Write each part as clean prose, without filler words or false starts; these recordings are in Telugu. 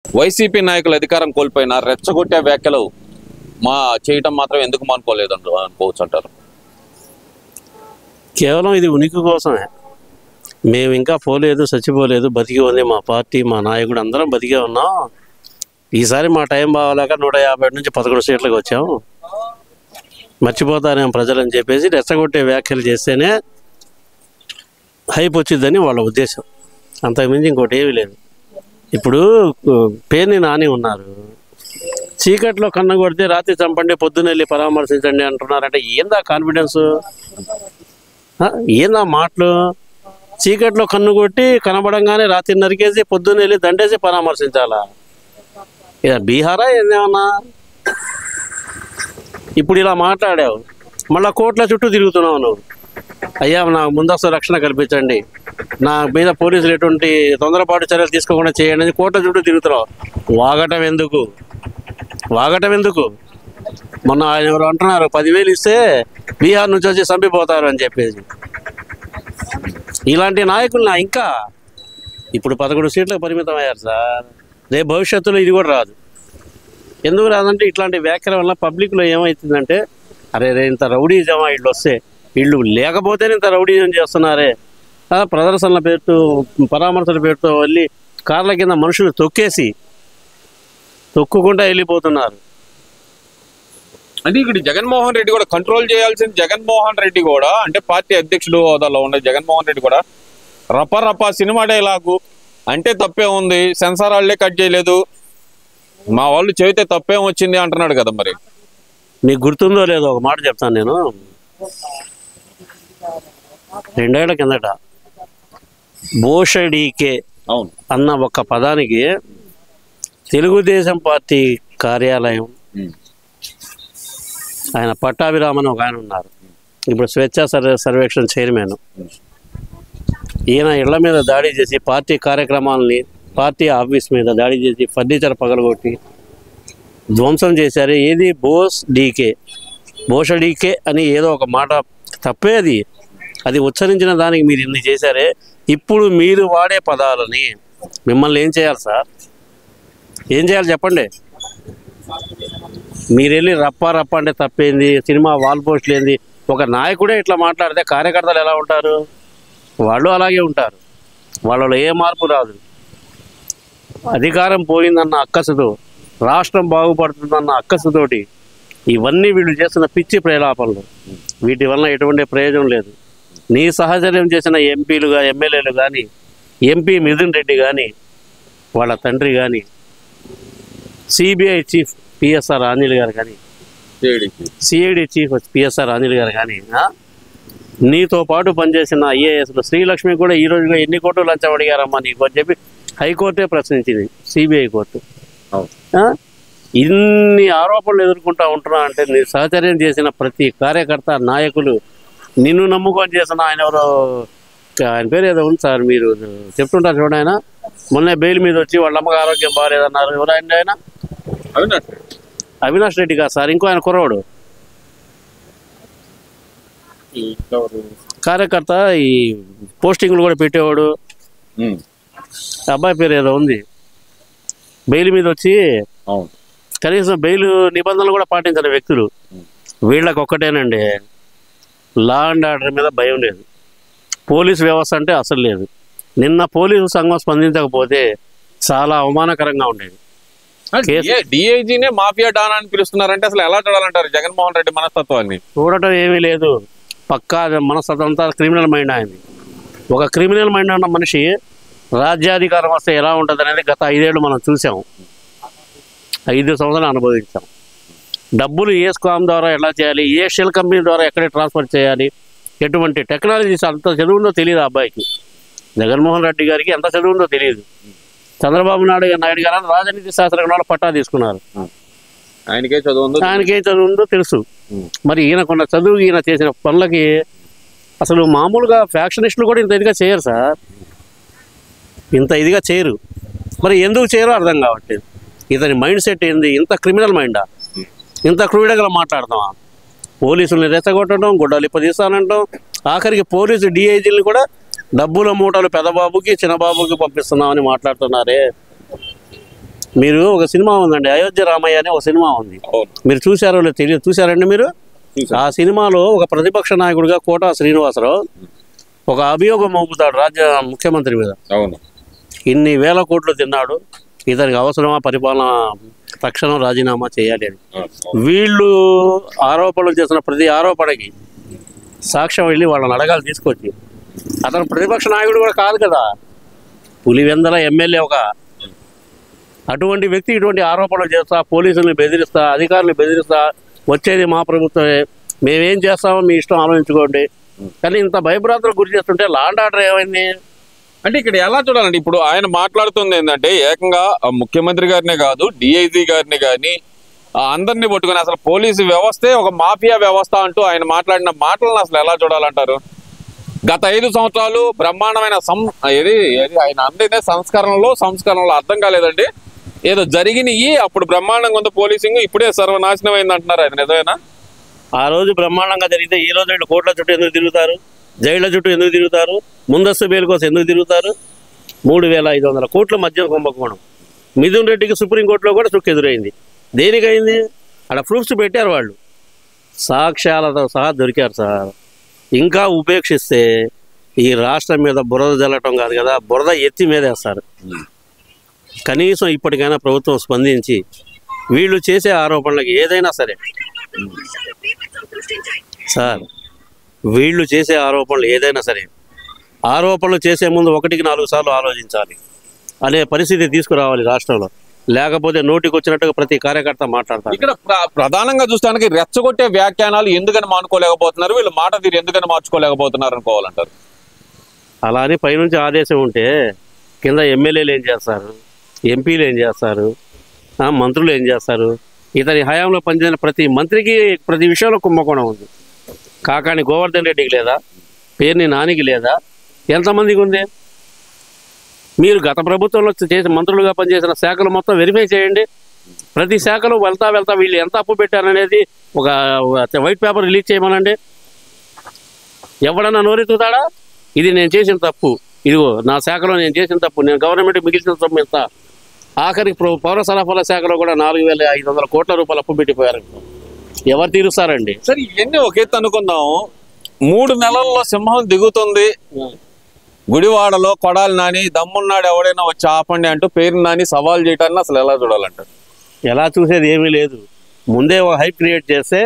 వైసీపీ నాయకులు అధికారం కోల్పోయిన రెచ్చగొట్టే వ్యాఖ్యలు చేయటం మాత్రం ఎందుకు మానుకోలేదు అనుకోవచ్చు అంటారు? కేవలం ఇది ఉనికి కోసమే. మేము ఇంకా పోలేదు, చచ్చిపోలేదు, బతికి ఉంది మా పార్టీ, మా నాయకుడు, అందరం బతికే ఉన్నాం. ఈసారి మా టైం బాగోలేక 150 నుంచి 11 సీట్లకు వచ్చాం, మర్చిపోతారేమో ప్రజలని చెప్పేసి రెచ్చగొట్టే వ్యాఖ్యలు చేస్తేనే హైప్ వచ్చిందని వాళ్ళ ఉద్దేశం. అంతకుమించి ఇంకోటి ఏమీ లేదు. ఇప్పుడు పేర్ని నాని ఉన్నారు, చీకట్లో కన్ను కొడితే రాత్రి చంపండి, పొద్దున్న వెళ్ళి పరామర్శించండి అంటున్నారంటే ఏందా కాన్ఫిడెన్స్, ఏందా మాటలు? చీకట్లో కన్ను కొట్టి కనబడంగానే రాత్రి నరికేసి పొద్దున్న వెళ్ళి దండేసి పరామర్శించాలా? ఇక బీహారా ఏందేమన్నా? ఇప్పుడు ఇలా మాట్లాడావు, మళ్ళీ కోట్ల చుట్టూ తిరుగుతున్నావు నువ్వు. అయ్యా నాకు ముందస్తు రక్షణ కల్పించండి, నా మీద పోలీసులు ఎటువంటి తొందరపాటు చర్యలు తీసుకోకుండా చేయండి అని కోట్ల చుట్టూ తిరుగుతున్నావు. వాగటం ఎందుకు? మొన్న ఆయన ఎవరు అంటున్నారు 10,000 ఇస్తే బీహార్ నుంచి వచ్చి చంపిపోతారు అని చెప్పేసి. ఇలాంటి నాయకులు ఇంకా ఇప్పుడు 11 సీట్లకు పరిమితం అయ్యారు సార్. రేపు భవిష్యత్తులో ఇది కూడా రాదు. ఎందుకు రాదంటే ఇట్లాంటి వ్యాఖ్యల వల్ల పబ్లిక్లో ఏమవుతుందంటే, అరే ఇంత రౌడీజమా వీళ్ళు వస్తే, వీళ్ళు లేకపోతేనే ఇంత రౌడీజం చేస్తున్నారే, ప్రదర్శనల పేరుతో పరామర్శల పేరుతో వెళ్ళి కార్ల కింద మనుషులు తొక్కుకుంటా వెళ్ళిపోతున్నారు. అంటే ఇక్కడ జగన్మోహన్ రెడ్డి కూడా కంట్రోల్ చేయాల్సింది. జగన్మోహన్ రెడ్డి కూడా అంటే పార్టీ అధ్యక్షుడు హోదాలో ఉన్న జగన్మోహన్ రెడ్డి కూడా రప సినిమా డైలాగు అంటే తప్పే ఉంది, సెన్సార్ వాళ్ళే కట్ చేయలేదు, మా వాళ్ళు చెబితే తప్పేం వచ్చింది అంటున్నాడు కదా. మరి మీకు గుర్తుందో లేదో ఒక మాట చెప్తాను నేను. 2 ఏళ్ల కిందట బోషడీకే అన్న ఒక్క పదానికి తెలుగుదేశం పార్టీ కార్యాలయం, ఆయన పట్టాభిరామన్ ఒక ఆయన ఉన్నారు, ఇప్పుడు స్వేచ్ఛా సర్వేక్షణ చైర్మన్, ఈయన ఇళ్ల మీద దాడి చేసి పార్టీ కార్యక్రమాలని, పార్టీ ఆఫీస్ మీద దాడి చేసి ఫర్నిచర్ పగలగొట్టి ధ్వంసం చేశారు. ఏది బోషడీకే అని ఏదో ఒక మాట తప్పే, అది ఉచ్చరించిన దానికి మీరు ఇన్ని చేశారే. ఇప్పుడు మీరు వాడే పదాలని మిమ్మల్ని ఏం చేయాలి సార్? ఏం చేయాలి చెప్పండి? మీరు వెళ్ళి రప్ప అంటే తప్పేంది? సినిమా వాల్ పోస్టులు ఏంది? ఒక నాయకుడే ఇట్లా మాట్లాడితే కార్యకర్తలు ఎలా ఉంటారు? వాళ్ళు అలాగే ఉంటారు, వాళ్ళలో ఏ మార్పు రాదు. అధికారం పోయిందన్న అక్కసుతో, రాష్ట్రం బాగుపడుతుందన్న అక్కసుతోటి ఇవన్నీ వీళ్ళు చేస్తున్న పిచ్చి ప్రేలాపనలు, వీటి వలన ఎటువంటి ప్రయోజనం లేదు. నీ సహచర్యం చేసిన ఎంపీలుగా, ఎమ్మెల్యేలు కానీ, ఎంపీ మిథున్ రెడ్డి కానీ, వాళ్ళ తండ్రి కానీ, సిబిఐ చీఫ్ పిఎస్ఆర్ అనిల్ గారు కానీ, సిఐడి చీఫ్ పిఎస్ఆర్ అనిల్ గారు కానీ, నీతో పాటు పనిచేసిన ఐఏఎస్లు శ్రీలక్ష్మి కూడా ఈ రోజుగా ఎన్ని కోట్లు లంచం అడిగారమ్మా నీకు అని చెప్పి హైకోర్టే ప్రశ్నించింది, సిబిఐ కోర్టు. ఇన్ని ఆరోపణలు ఎదుర్కొంటా ఉంటున్నా అంటే నీ సహచర్యం చేసిన ప్రతి కార్యకర్త, నాయకులు, నిన్ను నమ్ముకొని చేసిన ఆయన ఎవరో, ఆయన పేరు ఏదో ఉంది సార్, మీరు చెప్తుంటారు చూడండి, ఆయన మొన్న బెయిల్ మీద వచ్చి వాళ్ళ అమ్మకి ఆరోగ్యం బాగాలేదన్నారు. ఎవరైనా ఆయన? అవినాష్ రెడ్డి కాదు సార్, ఇంకో ఆయన కుర్రవాడు కార్యకర్త, ఈ పోస్టింగ్లు కూడా పెట్టేవాడు, అబ్బాయి పేరు ఏదో ఉంది. బెయిల్ మీద వచ్చి కనీసం బెయిల్ నిబంధనలు కూడా పాటించిన వ్యక్తులు. వీళ్ళకి ఒక్కటేనండి, లా అండ్ ఆర్డర్ మీద భయం లేదు, పోలీసు వ్యవస్థ అంటే అసలు లేదు. నిన్న పోలీసు సంఘం స్పందించకపోతే చాలా అవమానకరంగా ఉండేది. డిఐజీనే మాఫియా డాన్ అని పిలుస్తున్నారంటే అసలు ఎలా చూడాలంటారు జగన్మోహన్ రెడ్డి మనస్తత్వాన్ని? చూడటం ఏమీ లేదు, పక్కా మనస్తత్వం అంతా క్రిమినల్ మైండ్ అయింది. ఒక క్రిమినల్ మైండ్ ఉన్న మనిషి రాజ్యాధికారం వస్తే ఎలా ఉంటుంది అనేది గత 5 ఏళ్ళు మనం చూసాము, 5 సంవత్సరాలు అనుభవించాం. డబ్బులు ఏ స్కామ్ ద్వారా ఎలా చేయాలి, ఏ షెల్ కంపెనీ ద్వారా ఎక్కడ ట్రాన్స్ఫర్ చేయాలి, ఎటువంటి టెక్నాలజీస్ అంత చదువుందో తెలియదు అబ్బాయికి. జగన్మోహన్ రెడ్డి గారికి ఎంత చదువుందో తెలియదు. చంద్రబాబు నాయుడు గారు రాజనీతి శాస్త్రంలో పట్టా తీసుకున్నారు, ఆయనకే చదువుందో తెలుసు. మరి ఈయనకున్న చదువు, ఈయన చేసిన పనులకి అసలు మామూలుగా ఫ్యాక్షనిస్టులు కూడా ఇంత ఇదిగా చేయరు సార్, ఇంత ఇదిగా చేయరు. మరి ఎందుకు చేయరో అర్థం కావట్లేదు. ఇతని మైండ్ సెట్ ఏంది? ఇంత క్రిమినల్ మైండా? ఇంత క్రూయడగా మాట్లాడతామా? పోలీసుల్ని రెచ్చగొట్టడం, గుడ్డలు ఇప్పదీస్తానంటాం, ఆఖరికి పోలీసు డిఐజీని కూడా డబ్బుల మూటలు పెద్దబాబుకి చిన్నబాబుకి పంపిస్తున్నామని మాట్లాడుతున్నారే. మీరు ఒక సినిమా ఉందండి, అయోధ్య రామయ్య అనే ఒక సినిమా ఉంది, మీరు చూసారో లేదో తెలియదు. చూసారండి మీరు? ఆ సినిమాలో ఒక ప్రతిపక్ష నాయకుడిగా కోటా శ్రీనివాసరావు ఒక అభియోగం మోపుతాడు రాజ్య ముఖ్యమంత్రి మీద. ఇన్ని వేల కోట్లు తిన్నాడు, ఇతనికి అవసరమా పరిపాలన, తక్షణం రాజీనామా చేయాలి అని. వీళ్ళు ఆరోపణలు చేసిన ప్రతి ఆరోపణకి సాక్ష్యం వెళ్ళి వాళ్ళని అడగాలి తీసుకొచ్చి. అతను ప్రతిపక్ష నాయకుడు కూడా కాదు కదా, పులివెందల ఎమ్మెల్యే. అటువంటి వ్యక్తి ఇటువంటి ఆరోపణలు చేస్తా, పోలీసుల్ని బెదిరిస్తా, అధికారులు బెదిరిస్తా, వచ్చేది మా ప్రభుత్వమే, మేమేం చేస్తామో మీ ఇష్టం ఆలోచించుకోండి. కానీ ఇంత భయభ్రాంతులకు గురి చేస్తుంటే లా అండ్ ఆర్డర్ ఏమైంది అంటే ఇక్కడ ఎలా చూడాలండి? ఇప్పుడు ఆయన మాట్లాడుతుంది ఏంటంటే ఏకంగా ముఖ్యమంత్రి గారినే కాదు, డిఐజీ గారిని కానీ అందరినీ పట్టుకుని అసలు పోలీసు వ్యవస్థే ఒక మాఫియా వ్యవస్థ అంటూ ఆయన మాట్లాడిన మాటలను అసలు ఎలా చూడాలంటారు? గత 5 సంవత్సరాలు బ్రహ్మాండమైన ఆయన అందరినీ సంస్కరణలో అర్థం కాలేదండి. ఏదో జరిగినాయి అప్పుడు బ్రహ్మాండంగా ఉంది పోలీసింగ్, ఇప్పుడే సర్వనాశనం అయింది అంటున్నారు. అది నిజమేనా? ఆ రోజు బ్రహ్మాండంగా జరిగితే ఈ రోజు వీళ్ళు కోట్ల చుట్టూ ఎందుకు తిరుగుతారు, జైళ్ల చుట్టూ ఎందుకు తిరుగుతారు, ముందస్తు బెయిల్ కోసం ఎందుకు తిరుగుతారు? 3,500 కోట్ల మధ్య కుంభకోణం. మిథున్ రెడ్డికి సుప్రీంకోర్టులో కూడా చుక్క ఎదురైంది. దేనికైంది? అక్కడ ప్రూఫ్స్ పెట్టారు, వాళ్ళు సాక్ష్యాలతో సహా దొరికారు సార్. ఇంకా ఉపేక్షిస్తే ఈ రాష్ట్రం మీద బురద జల్లటం కాదు కదా, బురద ఎత్తి మీద వేస్తారు. కనీసం ఇప్పటికైనా ప్రభుత్వం స్పందించి వీళ్ళు చేసే ఆరోపణలకు ఏదైనా సరే సార్, వీళ్ళు చేసే ఆరోపణలు ఏదైనా సరే ఆరోపణలు చేసే ముందు 1కి 4 సార్లు ఆలోచించాలి అనే పరిస్థితి తీసుకురావాలి రాష్ట్రంలో. లేకపోతే నోటికి వచ్చినట్టుగా ప్రతి కార్యకర్త మాట్లాడతారు. ఇక్కడ ప్రధానంగా చూస్తానికి రెచ్చగొట్టే వ్యాఖ్యానాలు ఎందుకని మానుకోలేకపోతున్నారు, వీళ్ళు మాట తీరు ఎందుకని మార్చుకోలేకపోతున్నారు అనుకోవాలంటారు. అలా అని పైనుంచి ఆదేశం ఉంటే కింద ఎమ్మెల్యేలు ఏం చేస్తారు, ఎంపీలు ఏం చేస్తారు, మంత్రులు ఏం చేస్తారు? ఇతని హయాంలో పనిచేసిన ప్రతి మంత్రికి ప్రతి విషయంలో కుంభకోణం ఉంది. కాకాని గోవర్ధన్ రెడ్డికి లేదా, పేర్ని నానికి లేదా, ఎంతమందికి ఉంది? మీరు గత ప్రభుత్వంలో చేసి మంత్రులుగా పనిచేసిన శాఖలు మొత్తం వెరిఫై చేయండి. ప్రతి శాఖలో వెళ్తా వీళ్ళు ఎంత అప్పు పెట్టారనేది ఒక వైట్ పేపర్ రిలీజ్ చేయమనండి. ఎవడన్నా నోరెత్తుతాడా? ఇది నేను చేసిన తప్పు, ఇదిగో నా శాఖలో నేను చేసిన తప్పు, నేను గవర్నమెంట్ మిగిల్చిన తప్పు ఎంత. ఆఖరికి పౌర సరఫరా శాఖలో కూడా 4,500 కోట్ల రూపాయలు అప్పు పెట్టిపోయారు. ఎవరు తీరుస్తారండి? సరే, ఇవన్నీ ఒకేత అనుకుందాం. 3 నెలల్లో సింహం దిగుతుంది. గుడివాడలో కొడాలి నాని దమ్మున్నాడు ఎవడైనా వచ్చి ఆపండి అంటూ పేరు నాని సవాల్ చేయటాన్ని అసలు ఎలా చూడాలంటారు? ఎలా చూసేది ఏమీ లేదు. ముందే ఒక హైప్ క్రియేట్ చేస్తే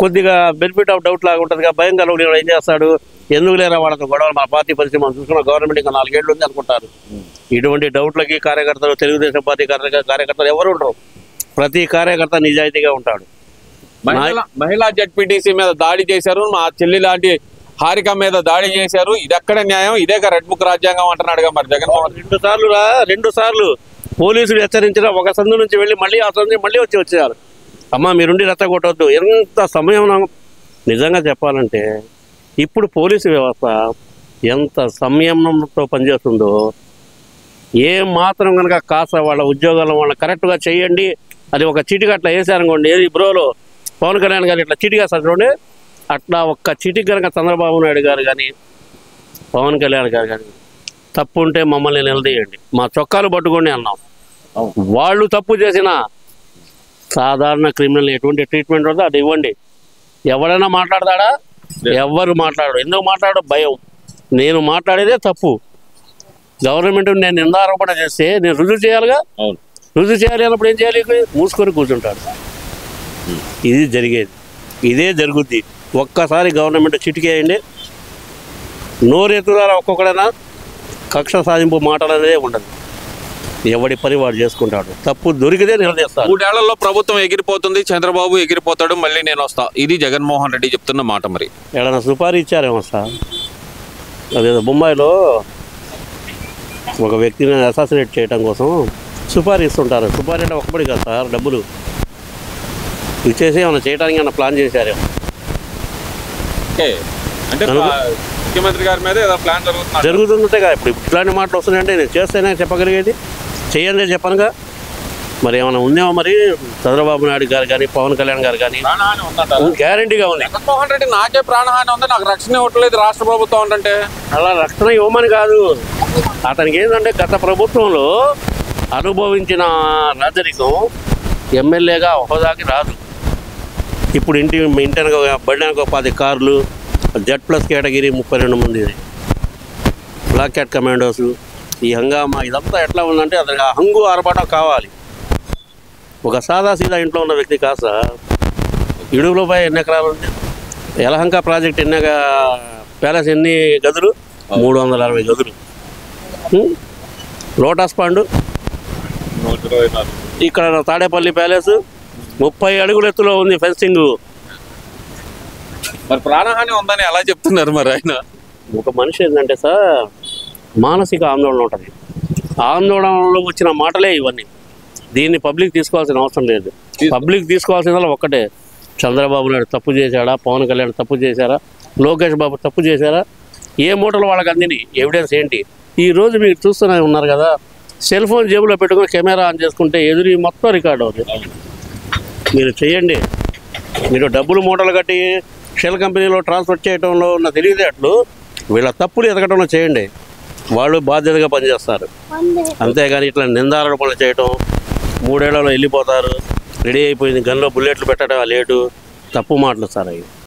కొద్దిగా బెనిఫిట్ ఆఫ్ డౌట్ లాగా ఉంటుంది. భయం కలవడం ఏం చేస్తాడు, ఎందుకు లేరా వాళ్ళతో గొడవలు, మన పార్టీ పరిస్థితి మనం చూసుకున్న గవర్నమెంట్ ఇంకా 4 ఏళ్ళు ఉంది అనుకుంటారు. ఇటువంటి డౌట్లకి కార్యకర్తలు, తెలుగుదేశం పార్టీ కార్యకర్తలు ఎవరు ఉండరు. ప్రతి కార్యకర్త నిజాయితీగా ఉంటాడు. మహిళా జడ్పీటీసీ మీద దాడి చేశారు, మా చెల్లి లాంటి హారిక మీద దాడి చేశారు. ఇది ఎక్కడ న్యాయం? ఇదే రెడ్ బుక్ రాజ్యాంగం అంటున్నాడుగా మరి జగన్మోహన్. 2 సార్లు పోలీసులు హెచ్చరించిన ఒక సందు నుంచి వెళ్ళి మళ్ళీ ఆ సందు మళ్ళీ వచ్చారు. అమ్మ మీరుండి రెచ్చగొట్టవద్దు. ఎంత సమయం నిజంగా చెప్పాలంటే ఇప్పుడు పోలీసు వ్యవస్థ ఎంత సంయమనంతో పనిచేస్తుందో, ఏం మాత్రం కనుక కాస్త వాళ్ళ ఉద్యోగాలను వాళ్ళని కరెక్ట్గా చేయండి అది ఒక చీటికి అట్లా వేసారనుకోండి, ఏది బ్రోలో పవన్ కళ్యాణ్ గారు ఇట్లా చీటిగా చూడండి, అట్లా ఒక్క చీటికి కనుక చంద్రబాబు నాయుడు గారు కానీ పవన్ కళ్యాణ్ గారు కానీ తప్పు ఉంటే మమ్మల్ని నిలదీయండి, మా చొక్కాలు పట్టుకోండి అన్నాం. వాళ్ళు తప్పు చేసిన సాధారణ క్రిమినల్ ఎటువంటి ట్రీట్మెంట్ ఉందో అది ఇవ్వండి. ఎవరైనా మాట్లాడతాడా? ఎవరు మాట్లాడు. ఎందుకు మాట్లాడు? భయం. నేను మాట్లాడేదే తప్పు. గవర్నమెంట్ నేను నిందారోపణ చేస్తే నేను రుజువు చేయాలిగా. రుజువు చేయాలి అన్నప్పుడు ఏం చేయాలి? మూసుకొని కూర్చుంటాడు. ఇది జరిగేది, ఇదే జరుగుద్ది. ఒక్కసారి గవర్నమెంట్ చిటికేయండి, నోరెత్తుదారా ఒక్కొక్కడైనా కక్ష సాధింపు మాటలు అనేదే ఉండదు. ఎవడి పని వాడు చేసుకుంటాడు. తప్పు దొరికితే నిలదీస్తాడు. 3 ఏళ్లలో ప్రభుత్వం ఎగిరిపోతుంది, చంద్రబాబు ఎగిరిపోతాడు, మళ్ళీ నేను వస్తా, ఇది జగన్మోహన్ రెడ్డి చెప్తున్న మాట. మరి ఏడన్నా సుపారీ ఇచ్చారేమో సార్. అదేదో బొంబాయిలో ఒక వ్యక్తిని అసాసినేట్ చేయడం కోసం సుపారీ ఇస్తుంటారు. సుపారీ అంటే ఒక్కబడి కదా సార్, డబ్బులు ఇచ్చేసి ఏమైనా చేయడానికి ఏమైనా ప్లాన్ చేశారేమో. అంటే ముఖ్యమంత్రి గారి మీద ఏదో ప్లాన్ జరుగుతుందంటే కదా. ఇప్పుడు ఇట్లాంటి మాటలు వస్తున్నాయంటే నేను చేస్తేనే చెప్పగలిగేది, చేయండి చెప్పనుగా. మరి ఏమైనా ఉందేమో మరి చంద్రబాబు నాయుడు గారు కానీ పవన్ కళ్యాణ్ గారు కానీ గ్యారంటీగా ఉంది. జగన్మోహన్ రెడ్డి నాకే ప్రాణహాని ఉంది, నాకు రక్షణ ఇవ్వట్లేదు రాష్ట్ర ప్రభుత్వం అంటే. అలా రక్షణ ఇవ్వమని కాదు, అతనికి ఏంటంటే గత ప్రభుత్వంలో అనుభవించిన రాజరికం ఎమ్మెల్యేగా హోదాకి రాదు. ఇప్పుడు ఇంటి బడికి 10 కార్లు, Z+ కేటగిరీ 32 మంది, బ్లాక్ క్యాట్ కమాండోస్, ఈ హంగామా ఇదంతా ఎట్లా ఉందంటే అతనికి హంగు ఆర్భాటం కావాలి. ఒక సాదాసీదా ఇంట్లో ఉన్న వ్యక్తి కాస్త ఇడుగులపై ఎన్ని ఎకరాలు ఉంది, యలహంక ప్రాజెక్ట్ ప్యాలెస్ ఎన్ని గదులు, 360 గదులు. లోటస్ పాండ్, ఇక్కడ తాడేపల్లి ప్యాలెస్ 30 అడుగుల ఎత్తులో ఉంది, ఫెన్సింగ్. మరి ప్రాణహాని ఉందని ఎలా చెప్తున్నారు మరి ఆయన? ఒక మనిషి ఏంటంటే సార్ మానసిక ఆందోళన ఉంటుంది. ఆందోళనలో వచ్చిన మాటలే ఇవన్నీ. దీన్ని పబ్లిక్ తీసుకోవాల్సిన అవసరం లేదు. పబ్లిక్ తీసుకోవాల్సిందల్లా ఒక్కటే, చంద్రబాబు నాయుడు తప్పు చేశాడా, పవన్ కళ్యాణ్ తప్పు చేశారా, లోకేష్ బాబు తప్పు చేశారా, ఏ మూటలు వాళ్ళకి అందిని, ఎవిడెన్స్ ఏంటి? ఈరోజు మీరు చూస్తూనే ఉన్నారు కదా, సెల్ ఫోన్ జేబులో పెట్టుకుని కెమెరా ఆన్ చేసుకుంటే ఎదురు మొత్తం రికార్డ్ అవుతుంది. మీరు చేయండి. మీరు డబ్బులు మూటలు కట్టి షెల్ కంపెనీలో ట్రాన్స్ఫర్ చేయడంలో ఉన్న తెలివితేటలు వీళ్ళ తప్పులు ఎదగడంలో చేయండి, వాళ్ళు బాధ్యతగా పనిచేస్తారు. అంతేగాని ఇట్లా నిందారోపణలు చేయటం, 3 ఏళ్లలో వెళ్ళిపోతారు, రెడీ అయిపోయింది, గన్లో బుల్లెట్లు పెట్టడం లేటు, తప్పు మాటలు సార్ అవి.